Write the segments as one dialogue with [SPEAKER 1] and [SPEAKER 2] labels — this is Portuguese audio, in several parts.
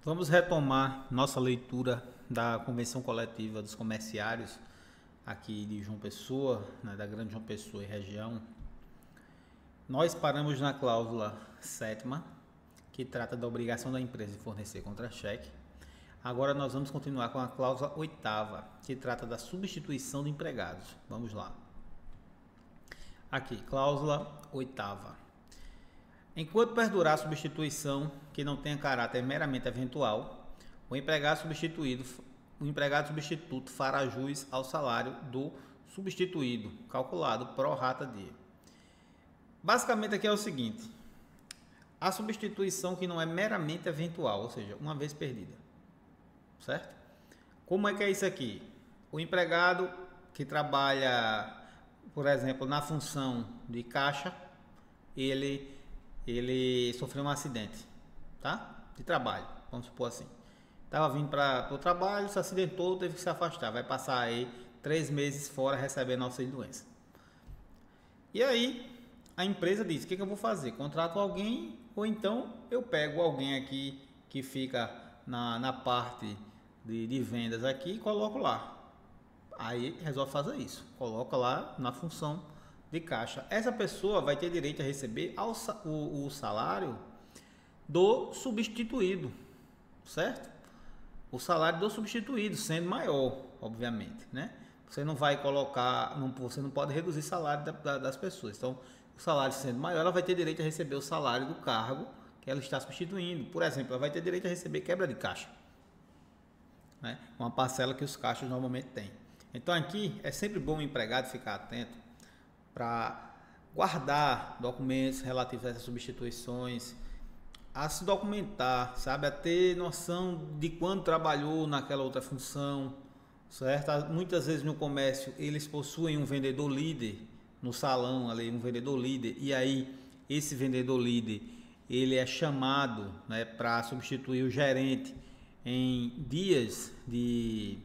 [SPEAKER 1] Vamos retomar nossa leitura da Convenção Coletiva dos Comerciários aqui de João Pessoa, né, da Grande João Pessoa e região. Nós paramos na cláusula 7ª, que trata da obrigação da empresa de fornecer contra-cheque. Agora nós vamos continuar com a cláusula 8ª, que trata da substituição de empregados. Vamos lá. Aqui, cláusula 8ª. Enquanto perdurar a substituição que não tenha caráter meramente eventual, o empregado substituto fará jus ao salário do substituído, calculado pro rata dia. Basicamente aqui é o seguinte: a substituição que não é meramente eventual, ou seja, uma vez perdida, certo? Como é que é isso aqui? O empregado que trabalha, por exemplo, na função de caixa, ele sofreu um acidente, tá? De trabalho, vamos supor assim. Estava vindo para o trabalho, se acidentou, teve que se afastar. Vai passar aí 3 meses fora recebendo auxílio de doença. E aí, a empresa diz: o que eu vou fazer? Contrato alguém ou então eu pego alguém aqui que fica na parte de vendas aqui e coloco lá. Aí resolve fazer isso, coloca lá na função de caixa. Essa pessoa vai ter direito a receber o salário do substituído, certo? O salário do substituído, sendo maior, obviamente, né? Você não vai colocar, você não pode reduzir o salário das pessoas. Então, o salário sendo maior, ela vai ter direito a receber o salário do cargo que ela está substituindo. Por exemplo, ela vai ter direito a receber quebra de caixa, né? Uma parcela que os caixas normalmente têm. Então, aqui é sempre bom o empregado ficar atento para guardar documentos relativos a essas substituições, a se documentar, sabe, a ter noção de quando trabalhou naquela outra função, certo? Muitas vezes no comércio eles possuem um vendedor líder no salão ali, um vendedor líder, e aí esse vendedor líder ele é chamado, né, para substituir o gerente em dias de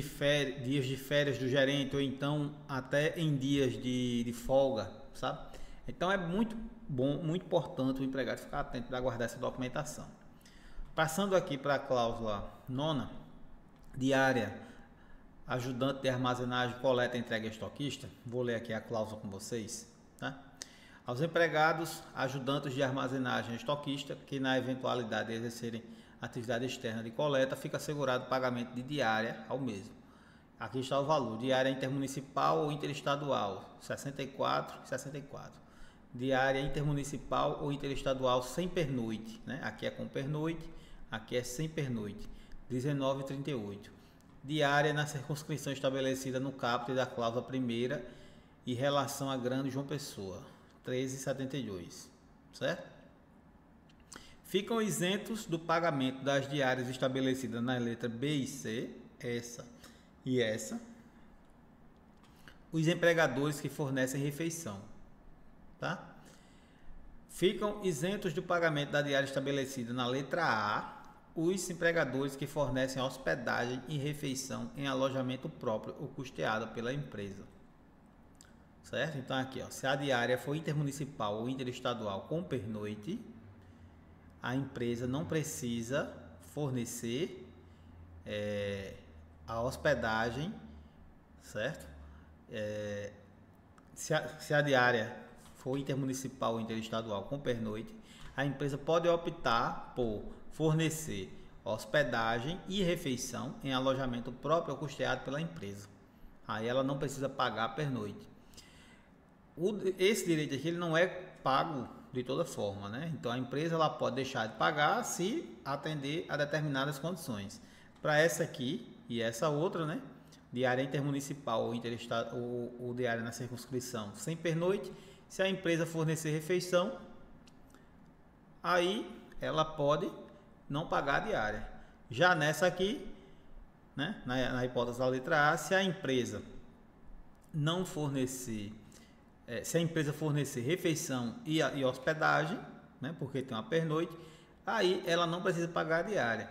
[SPEAKER 1] férias do gerente, ou então até em dias de folga, sabe? Então é muito bom, muito importante o empregado ficar atento para guardar essa documentação. Passando aqui para a cláusula 9ª, diária, ajudante de armazenagem, coleta, entrega estoquista. Vou ler aqui a cláusula com vocês, tá? Aos empregados, ajudantes de armazenagem estoquista, que na eventualidade de exercerem atividade externa de coleta, fica assegurado o pagamento de diária ao mesmo. Aqui está o valor: diária intermunicipal ou interestadual, 64 e 64. Diária intermunicipal ou interestadual sem pernoite, né? Aqui é com pernoite, aqui é sem pernoite, 19,38. Diária na circunscrição estabelecida no caput da cláusula primeira em relação a Grande João Pessoa, 13,72, certo? Ficam isentos do pagamento das diárias estabelecidas na letra B e C, essa e essa, os empregadores que fornecem refeição, tá? Ficam isentos do pagamento da diária estabelecida na letra A, os empregadores que fornecem hospedagem e refeição em alojamento próprio ou custeado pela empresa, certo? Então aqui, ó, se a diária for intermunicipal ou interestadual com pernoite, a empresa não precisa fornecer a hospedagem, certo? Se a diária for intermunicipal ou interestadual com pernoite, a empresa pode optar por fornecer hospedagem e refeição em alojamento próprio ou custeado pela empresa. Aí ela não precisa pagar a pernoite. Esse direito aqui ele não é pago de toda forma, né? Então a empresa ela pode deixar de pagar se atender a determinadas condições. Para essa aqui e essa outra, né? Diária intermunicipal ou diária na circunscrição sem pernoite, se a empresa fornecer refeição, aí ela pode não pagar a diária. Já nessa aqui, né? Na hipótese da letra A, se a empresa não fornecer se a empresa fornecer refeição e hospedagem, né, porque tem uma pernoite, aí ela não precisa pagar a diária.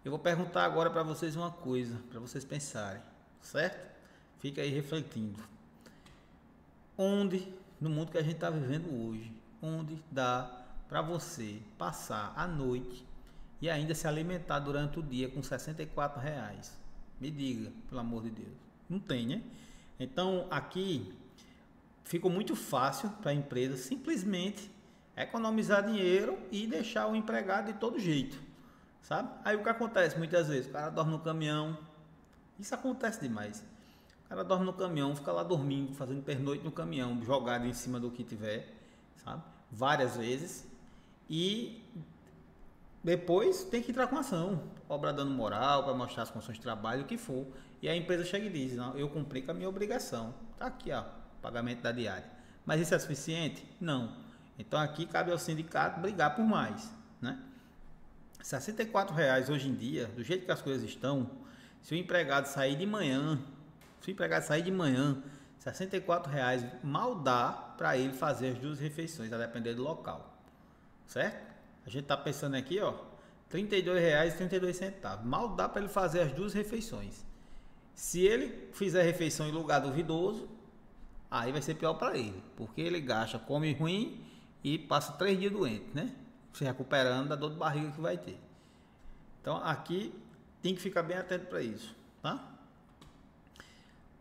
[SPEAKER 1] Eu vou perguntar agora para vocês uma coisa, para vocês pensarem, certo? Fica aí refletindo. Onde, no mundo que a gente está vivendo hoje, onde dá para você passar a noite e ainda se alimentar durante o dia com R$ 64. Me diga, pelo amor de Deus. Não tem, né? Então, aqui ficou muito fácil para a empresa simplesmente economizar dinheiro e deixar o empregado de todo jeito, sabe? Aí o que acontece muitas vezes? O cara dorme no caminhão. Isso acontece demais. O cara dorme no caminhão, fica lá dormindo, fazendo pernoite no caminhão, jogado em cima do que tiver, sabe? Várias vezes. E depois tem que entrar com ação, cobrar dano moral, para mostrar as condições de trabalho, o que for. E a empresa chega e diz: não, eu cumpri com a minha obrigação. Tá aqui, ó, pagamento da diária. Mas isso é suficiente? Não. Então aqui cabe ao sindicato brigar por mais, né? R$ 64 hoje em dia, do jeito que as coisas estão, se o empregado sair de manhã, R$ 64 mal dá para ele fazer as 2 refeições, a depender do local, certo? A gente está pensando aqui, ó, R$ 32,32. Mal dá para ele fazer as 2 refeições. Se ele fizer refeição em lugar duvidoso, aí vai ser pior para ele, porque ele gasta, come ruim e passa 3 dias doente, né? Se recuperando da dor de barriga que vai ter. Então aqui tem que ficar bem atento para isso, tá?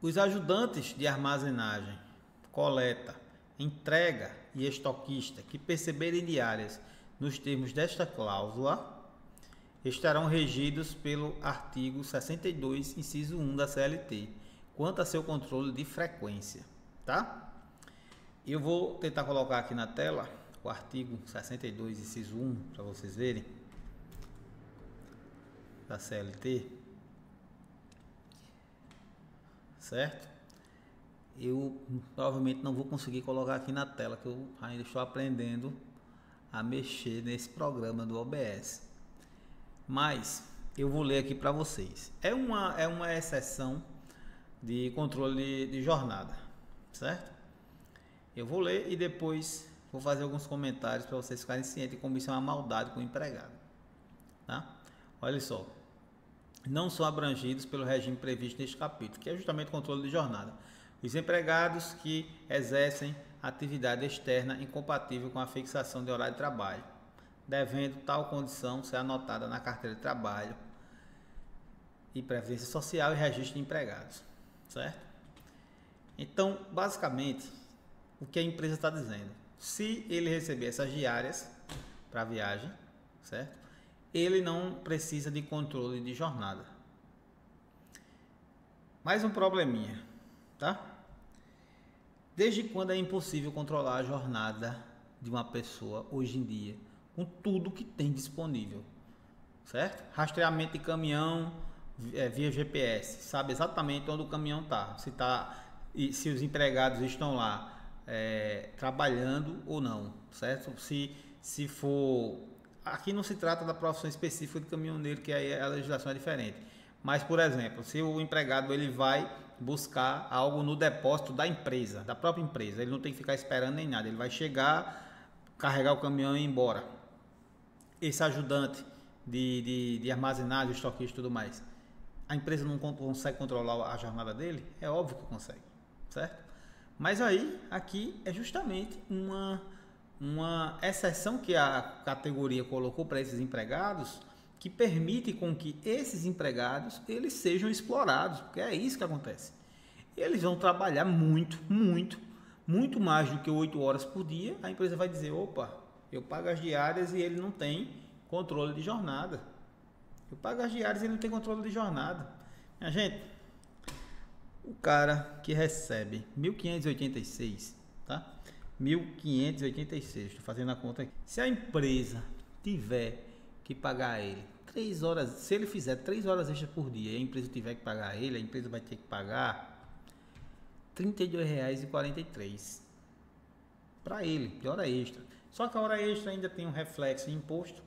[SPEAKER 1] Os ajudantes de armazenagem, coleta, entrega e estoquista que perceberem diárias nos termos desta cláusula estarão regidos pelo artigo 62, inciso 1 da CLT, quanto a seu controle de frequência, tá? Eu vou tentar colocar aqui na tela o artigo 62, inciso 1, para vocês verem, da CLT, certo? Eu provavelmente não vou conseguir colocar aqui na tela, que eu ainda estou aprendendo a mexer nesse programa do OBS, mas eu vou ler aqui para vocês. É uma exceção de controle de jornada, certo? Eu vou ler e depois vou fazer alguns comentários para vocês ficarem cientes de como isso é uma maldade com o empregado, tá? Olha só, não são abrangidos pelo regime previsto neste capítulo, que é justamente o controle de jornada, os empregados que exercem atividade externa incompatível com a fixação de horário de trabalho, devendo tal condição ser anotada na carteira de trabalho e previdência social e registro de empregados, certo? Então, basicamente, o que a empresa está dizendo, se ele receber essas diárias para viagem, certo? Ele não precisa de controle de jornada. Mais um probleminha, tá? Desde quando é impossível controlar a jornada de uma pessoa hoje em dia, com tudo que tem disponível, certo? Rastreamento de caminhão via GPS, sabe exatamente onde o caminhão está, se os empregados estão lá trabalhando ou não, certo? Se for, aqui não se trata da profissão específica de caminhoneiro, que aí a legislação é diferente, mas por exemplo, se o empregado ele vai buscar algo no depósito da empresa, da própria empresa, ele não tem que ficar esperando nem nada, ele vai chegar, carregar o caminhão e ir embora. Esse ajudante de armazenagem, estoquista e tudo mais, a empresa não consegue controlar a jornada dele? É óbvio que consegue, certo? Mas aí, aqui é justamente uma exceção que a categoria colocou para esses empregados, que permite com que esses empregados eles sejam explorados, porque é isso que acontece. Eles vão trabalhar muito mais do que 8 horas por dia. A empresa vai dizer: opa, eu pago as diárias e ele não tem controle de jornada. Eu pago as diárias e ele não tem controle de jornada. Minha gente, o cara que recebe 1.586, tá? 1.586, estou fazendo a conta aqui. Se a empresa tiver que pagar ele 3 horas, se ele fizer 3 horas extras por dia e a empresa tiver que pagar ele, a empresa vai ter que pagar R$ 32,43 para ele, de hora extra. Só que a hora extra ainda tem um reflexo em imposto,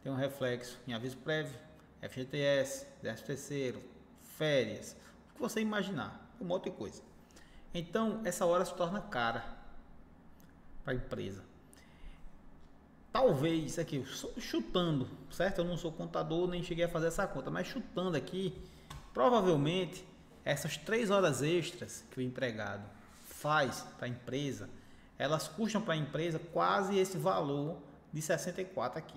[SPEAKER 1] tem um reflexo em aviso prévio, FGTS, 13º, férias, o que você imaginar, um monte de coisa. Então, essa hora se torna cara para a empresa. Talvez, aqui, chutando, certo? Eu não sou contador, nem cheguei a fazer essa conta, mas chutando aqui, provavelmente, essas 3 horas extras que o empregado faz para a empresa, elas custam para a empresa quase esse valor de 64 aqui.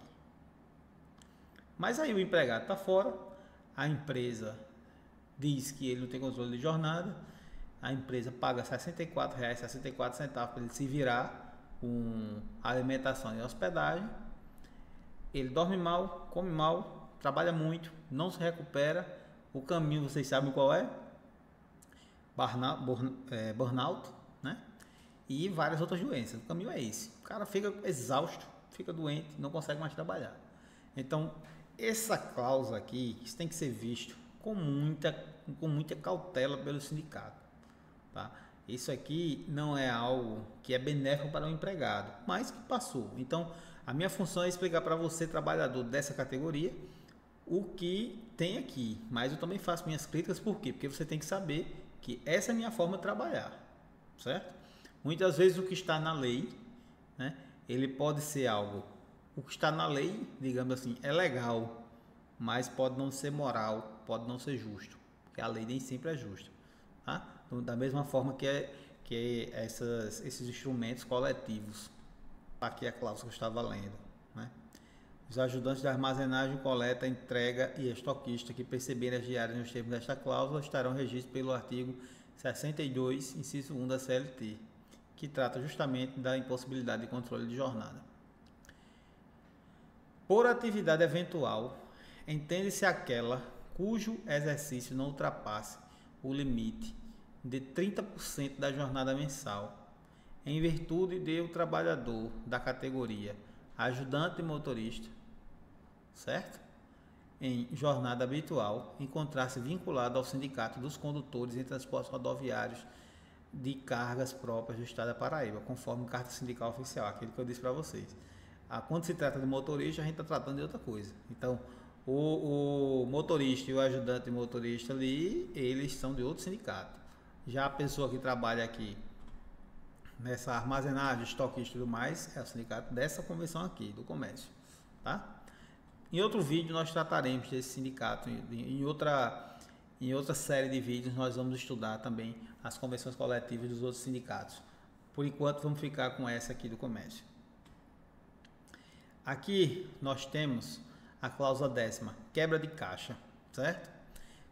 [SPEAKER 1] Mas aí o empregado está fora, a empresa diz que ele não tem controle de jornada, a empresa paga R$ 64,64 para ele se virar com alimentação e hospedagem. Ele dorme mal, come mal, trabalha muito, não se recupera. O caminho, vocês sabem qual é? Burnout, né? E várias outras doenças. O caminho é esse. O cara fica exausto, fica doente, não consegue mais trabalhar. Então, essa cláusula aqui, isso tem que ser visto com muita cautela pelo sindicato. Tá? Isso aqui não é algo que é benéfico para o empregado, mas que passou. Então, a minha função é explicar para você, trabalhador dessa categoria, o que tem aqui. Mas eu também faço minhas críticas, por quê? Porque você tem que saber que essa é a minha forma de trabalhar, certo? Muitas vezes o que está na lei, né, ele pode ser algo, o que está na lei, digamos assim, é legal, mas pode não ser moral, pode não ser justo, porque a lei nem sempre é justa, tá? Então, da mesma forma que esses instrumentos coletivos, aqui a cláusula que eu estava lendo, né? Os ajudantes de armazenagem, coleta, entrega e estoquista que perceberem as diárias nos termos desta cláusula estarão regidos pelo artigo 62, inciso 1 da CLT, que trata justamente da impossibilidade de controle de jornada. Por atividade eventual, entende-se aquela cujo exercício não ultrapasse o limite de 30% da jornada mensal, em virtude de o trabalhador da categoria ajudante motorista, certo? Em jornada habitual, encontrar-se vinculado ao sindicato dos condutores em transportes rodoviários de cargas próprias do estado da Paraíba, conforme carta sindical oficial, aquilo que eu disse para vocês. Quando se trata de motorista, a gente está tratando de outra coisa. Então, o motorista e o ajudante motorista ali, eles são de outro sindicato. Já a pessoa que trabalha aqui nessa armazenagem, estoquista e tudo mais, é o sindicato dessa convenção aqui, do comércio, tá? Em outro vídeo nós trataremos desse sindicato, em outra série de vídeos nós vamos estudar também as convenções coletivas dos outros sindicatos. Por enquanto vamos ficar com essa aqui do comércio. Aqui nós temos a cláusula 10ª, quebra de caixa, certo?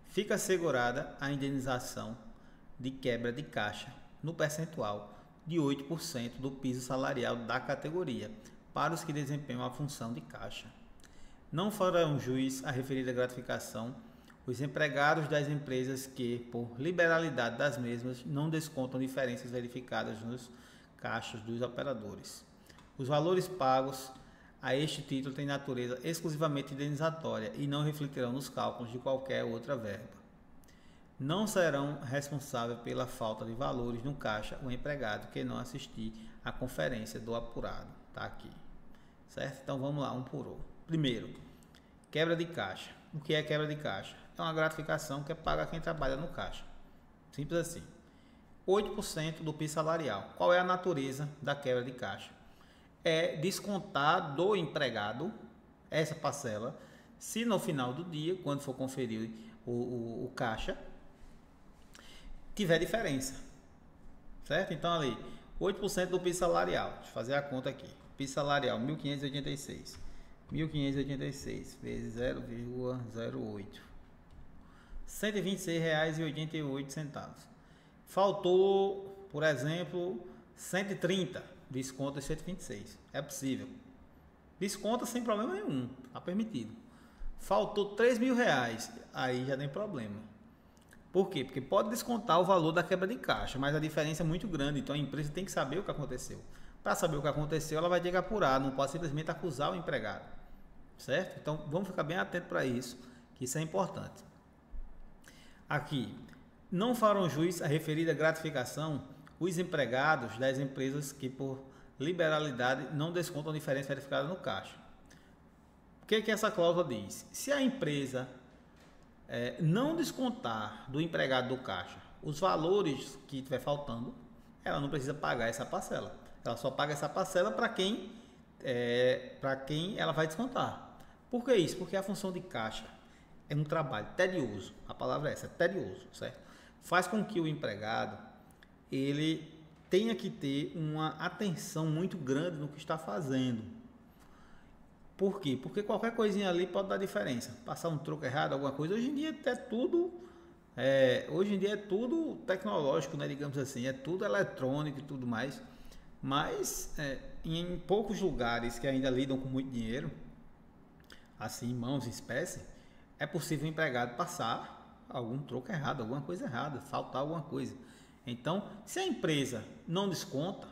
[SPEAKER 1] Fica assegurada a indenização de quebra de caixa no percentual de 8% do piso salarial da categoria para os que desempenham a função de caixa. Não farão jus à referida gratificação os empregados das empresas que, por liberalidade das mesmas, não descontam diferenças verificadas nos caixas dos operadores. Os valores pagos a este título têm natureza exclusivamente indenizatória e não refletirão nos cálculos de qualquer outra verba. Não serão responsáveis pela falta de valores no caixa o empregado que não assistir à conferência do apurado. Está aqui, certo? Então vamos lá, um por um. Primeiro, quebra de caixa. O que é quebra de caixa? É uma gratificação que é paga a quem trabalha no caixa. Simples assim. 8% do piso salarial. Qual é a natureza da quebra de caixa? É descontar do empregado essa parcela, se no final do dia, quando for conferir o caixa, tiver diferença, certo? Então ali, 8% do piso salarial, deixa eu fazer a conta aqui, piso salarial 1.586, 1.586 vezes 0,08, R$ 126,88. Faltou, por exemplo, 130, desconta de 126, é possível, desconta sem problema nenhum, está permitido. Faltou R$3.000, aí já tem problema. Por quê? Porque pode descontar o valor da quebra de caixa, mas a diferença é muito grande, então a empresa tem que saber o que aconteceu. Para saber o que aconteceu, ela vai ter que apurar, não pode simplesmente acusar o empregado, certo? Então vamos ficar bem atento para isso, que isso é importante. Aqui, não farão jus à referida gratificação os empregados das empresas que por liberalidade não descontam a diferença verificada no caixa. O que essa cláusula diz? Se a empresa não descontar do empregado do caixa os valores que estiver faltando, ela não precisa pagar essa parcela. Ela só paga essa parcela para quem ela vai descontar. Por que isso? Porque a função de caixa é um trabalho tedioso. A palavra é essa, tedioso, certo? Faz com que o empregado ele tenha que ter uma atenção muito grande no que está fazendo. Por quê? Porque qualquer coisinha ali pode dar diferença. Passar um troco errado, alguma coisa. Hoje em dia é tudo tecnológico, né? Digamos assim, é tudo eletrônico e tudo mais. Mas em poucos lugares que ainda lidam com muito dinheiro, assim, em mãos, em espécie, é possível o empregado passar algum troco errado, alguma coisa errada, faltar alguma coisa. Então, se a empresa não desconta,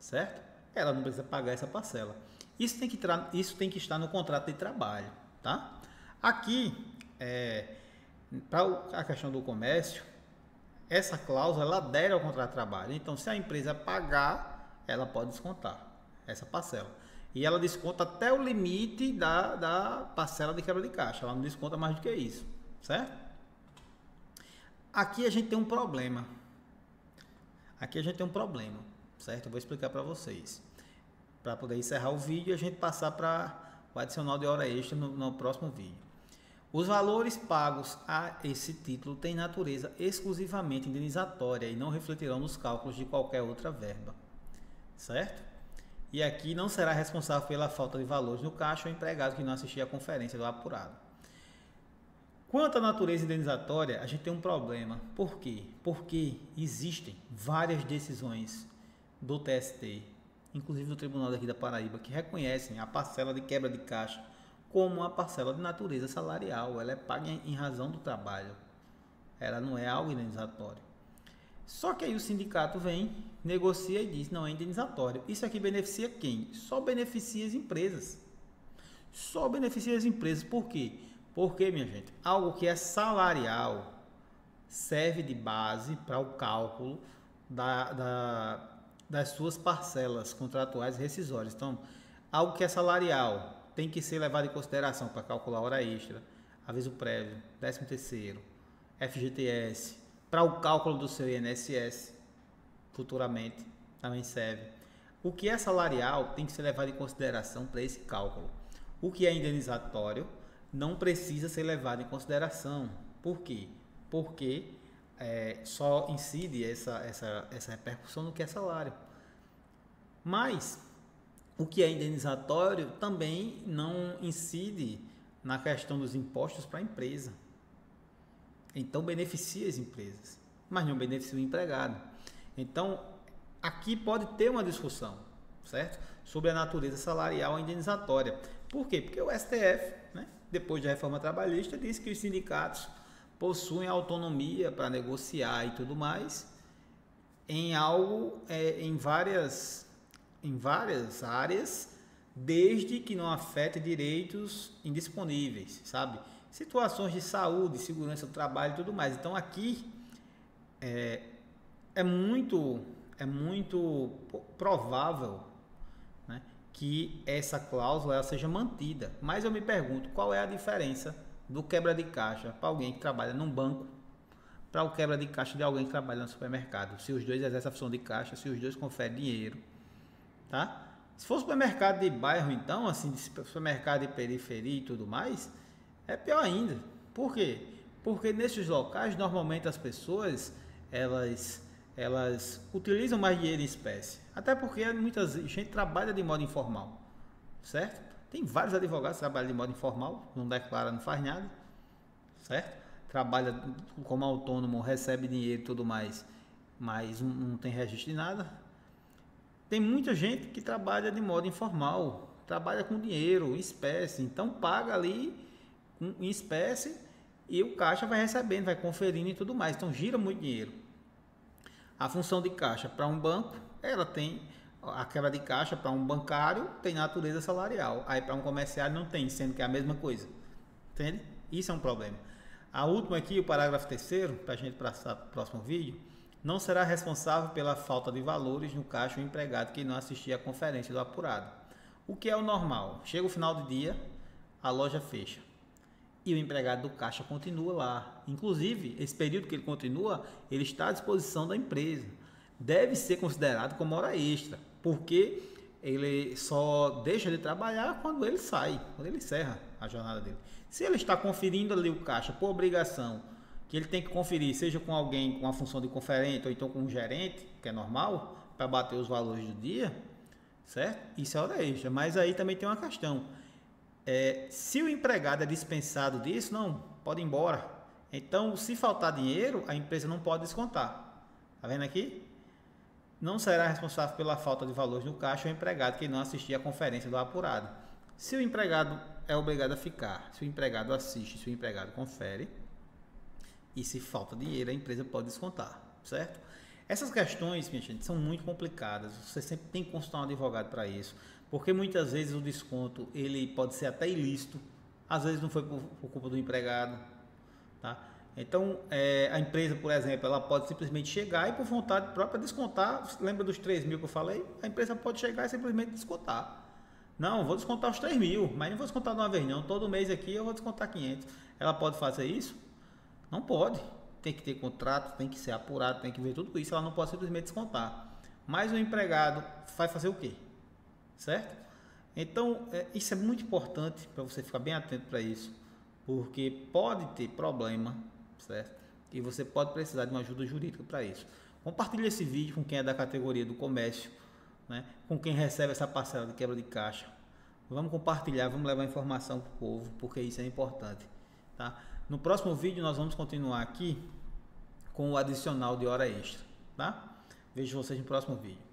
[SPEAKER 1] certo? Ela não precisa pagar essa parcela. Isso tem que estar no contrato de trabalho, tá? Aqui, para a questão do comércio, essa cláusula ela adere ao contrato de trabalho. Então, se a empresa pagar, ela pode descontar essa parcela. E ela desconta até o limite da parcela de quebra de caixa. Ela não desconta mais do que isso, certo? Aqui a gente tem um problema. Certo? Eu vou explicar para vocês. Para poder encerrar o vídeo e a gente passar para o adicional de hora extra no próximo vídeo. Os valores pagos a esse título têm natureza exclusivamente indenizatória e não refletirão nos cálculos de qualquer outra verba, certo? E aqui não será responsável pela falta de valores no caixa o empregado que não assistir à conferência do apurado. Quanto à natureza indenizatória, a gente tem um problema. Por quê? Porque existem várias decisões do TST, inclusive do Tribunal daqui da Paraíba, que reconhecem a parcela de quebra de caixa como uma parcela de natureza salarial. Ela é paga em razão do trabalho. Ela não é algo indenizatório. Só que aí o sindicato vem, negocia e diz, não é indenizatório. Isso aqui beneficia quem? Só beneficia as empresas. Só beneficia as empresas. Por quê? Porque, minha gente, algo que é salarial serve de base para o cálculo das suas parcelas contratuais rescisórias. Então, algo que é salarial tem que ser levado em consideração para calcular hora extra, aviso prévio, 13º, FGTS, para o cálculo do seu INSS, futuramente, também serve. O que é salarial tem que ser levado em consideração para esse cálculo. O que é indenizatório não precisa ser levado em consideração. Por quê? Porque só incide essa repercussão no que é salário. Mas o que é indenizatório também não incide na questão dos impostos para a empresa. Então beneficia as empresas, mas não beneficia o empregado. Então aqui pode ter uma discussão, certo? Sobre a natureza salarial indenizatória. Por quê? Porque o STF, né, depois da reforma trabalhista, disse que os sindicatos possuem autonomia para negociar e tudo mais em várias áreas, desde que não afete direitos indisponíveis, sabe? Situações de saúde, segurança do trabalho e tudo mais. Então aqui é muito provável, né, que essa cláusula ela seja mantida. Mas eu me pergunto, qual é a diferença do quebra de caixa para alguém que trabalha num banco, para o quebra de caixa de alguém que trabalha no supermercado? Se os dois exercem a função de caixa, se os dois conferem dinheiro, tá? Se for supermercado de bairro, então, assim, supermercado de periferia e tudo mais, é pior ainda. Por quê? Porque nesses locais, normalmente as pessoas, elas utilizam mais dinheiro em espécie. Até porque muita gente trabalha de modo informal, certo? Tem vários advogados que trabalham de modo informal, não declara, não faz nada, certo? Trabalha como autônomo, recebe dinheiro e tudo mais, mas não tem registro de nada. Tem muita gente que trabalha de modo informal, trabalha com dinheiro, em espécie, então paga ali em espécie e o caixa vai recebendo, vai conferindo e tudo mais, então gira muito dinheiro. A função de caixa para um banco, ela tem a quebra de caixa para um bancário, tem natureza salarial, aí para um comerciário não tem, sendo que é a mesma coisa, entende? Isso é um problema. A última aqui, o parágrafo 3º, para a gente passar para o próximo vídeo, não será responsável pela falta de valores no caixa o empregado que não assistir à conferência do apurado. O que é o normal? Chega o final do dia, a loja fecha e o empregado do caixa continua lá. Inclusive, esse período que ele continua, ele está à disposição da empresa. Deve ser considerado como hora extra, porque ele só deixa de trabalhar quando ele sai, quando ele encerra a jornada dele. Se ele está conferindo ali o caixa por obrigação, que ele tem que conferir, seja com alguém com a função de conferente ou então com um gerente, que é normal, para bater os valores do dia, certo? Isso é hora extra, mas aí também tem uma questão. Se o empregado é dispensado disso, não, pode ir embora. Então, se faltar dinheiro, a empresa não pode descontar. Tá vendo aqui? Não será responsável pela falta de valores no caixa o empregado que não assistir à conferência do apurado. Se o empregado é obrigado a ficar, se o empregado assiste, se o empregado confere, e se falta dinheiro, a empresa pode descontar, certo? Essas questões, minha gente, são muito complicadas. Você sempre tem que consultar um advogado para isso, porque muitas vezes o desconto ele pode ser até ilícito, às vezes não foi por culpa do empregado, tá? Então, a empresa, por exemplo, ela pode simplesmente chegar e por vontade própria descontar. Lembra dos 3 mil que eu falei? A empresa pode chegar e simplesmente descontar. Não, vou descontar os 3 mil, mas não vou descontar de uma vez não. Todo mês aqui eu vou descontar 500. Ela pode fazer isso? Não pode. Tem que ter contrato, tem que ser apurado, tem que ver tudo isso. Ela não pode simplesmente descontar. Mas o empregado vai fazer o quê? Certo? Então, isso é muito importante para você ficar bem atento para isso. Porque pode ter problema, certo? E você pode precisar de uma ajuda jurídica para isso. Compartilhe esse vídeo com quem é da categoria do comércio, né? Com quem recebe essa parcela de quebra de caixa. Vamos compartilhar, vamos levar informação para o povo, porque isso é importante, tá? No próximo vídeo nós vamos continuar aqui com o adicional de hora extra, tá? Vejo vocês no próximo vídeo.